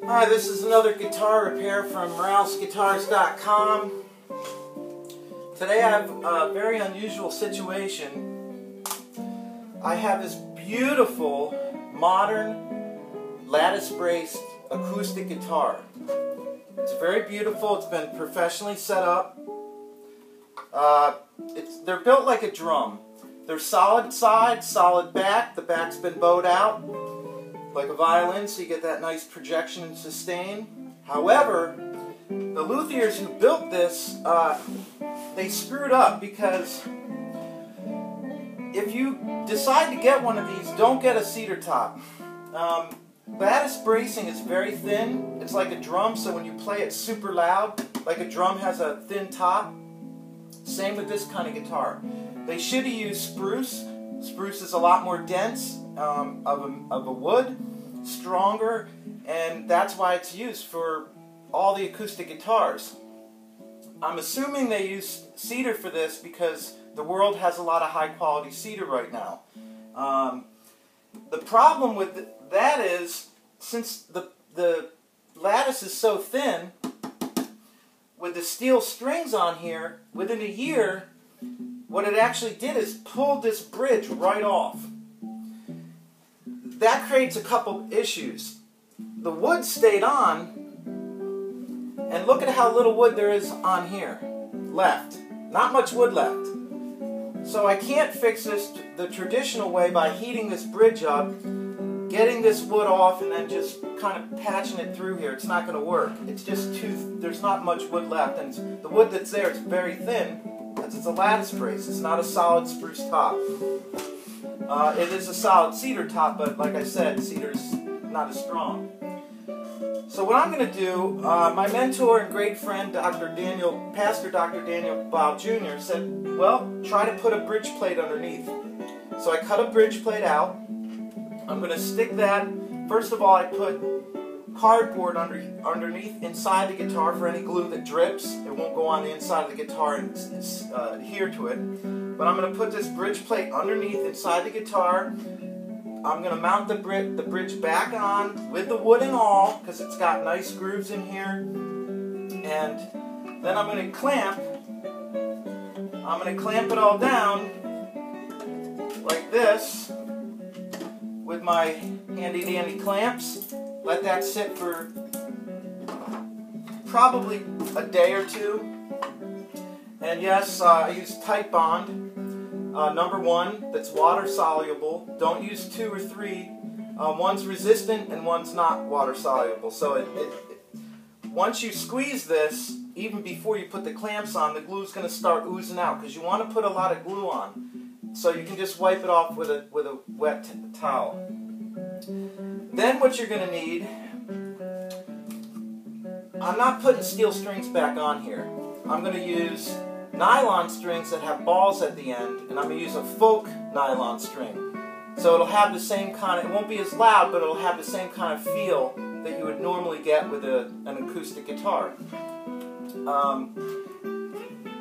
Hi, this is another guitar repair from RalphsGuitars.com. Today I have a very unusual situation. I have this beautiful, modern, lattice-braced acoustic guitar. It's very beautiful. It's been professionally set up. They're built like a drum. They're solid side, solid back. The back's been bowed out like a violin, so you get that nice projection and sustain. However, the luthiers who built this, they screwed up, because if you decide to get one of these, don't get a Cedar-top. Lattice bracing is very thin. It's like a drum, so when you play it super loud, like a drum has a thin top. Same with this kind of guitar. They should have used spruce. Spruce is a lot more dense of a wood, stronger, and that's why it's used for all the acoustic guitars. I'm assuming they use cedar for this because the world has a lot of high quality cedar right now. The problem with that is, since the lattice is so thin, with the steel strings on here, within a year, what it actually did is pulled this bridge right off. That creates a couple issues. The wood stayed on, and look at how little wood there is on here left. Not much wood left. So I can't fix this the traditional way by heating this bridge up, getting this wood off, and then just kind of patching it through here. It's not going to work. It's just there's not much wood left, and the wood that's there is very thin, because it's a lattice brace. It's not a solid spruce top. It is a solid cedar top, but like I said, cedar's not as strong. So what I'm going to do, my mentor and great friend, Pastor Dr. Daniel Bow Jr. said, well, try to put a bridge plate underneath. So I cut a bridge plate out. I'm going to stick that. First of all, I put cardboard underneath inside the guitar for any glue that drips. It won't go on the inside of the guitar and adhere to it. But I'm going to put this bridge plate underneath inside the guitar. I'm going to mount the bridge back on with the wood and all, because it's got nice grooves in here. And then I'm going to clamp it all down like this with my handy dandy clamps. Let that sit for probably a day or two. And yes, I use Type Bond. Number 1, that's water soluble. Don't use 2 or 3. One's resistant and one's not water soluble. So once you squeeze this, even before you put the clamps on, the glue's going to start oozing out, because you want to put a lot of glue on. So you can just wipe it off with a wet towel. Then what you're going to need, I'm not putting steel strings back on here. I'm going to use nylon strings that have balls at the end, and I'm going to use a folk nylon string. So it'll have the same kind of, it won't be as loud, but it'll have the same kind of feel that you would normally get with an acoustic guitar.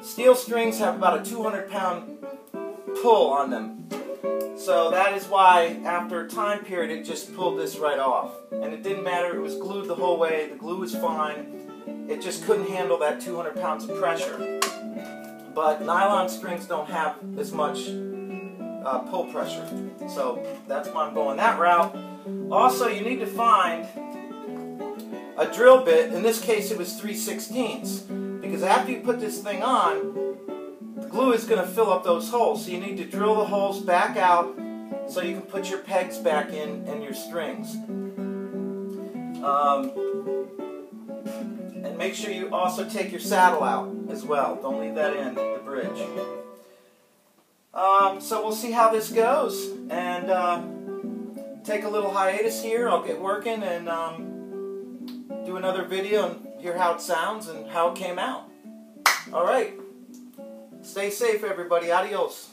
Steel strings have about a 200-pound pull on them. So that is why, after a time period, it just pulled this right off. And it didn't matter, it was glued the whole way, the glue was fine. It just couldn't handle that 200 pounds of pressure. But nylon strings don't have as much pull pressure. So that's why I'm going that route. Also, you need to find a drill bit. In this case, it was 3/16, because after you put this thing on, the glue is going to fill up those holes. So you need to drill the holes back out so you can put your pegs back in and your strings. And make sure you also take your saddle out as well. Don't leave that in the bridge. So we'll see how this goes, and take a little hiatus here. I'll get working and do another video and hear how it sounds and how it came out. Alright. Stay safe, everybody. Adios.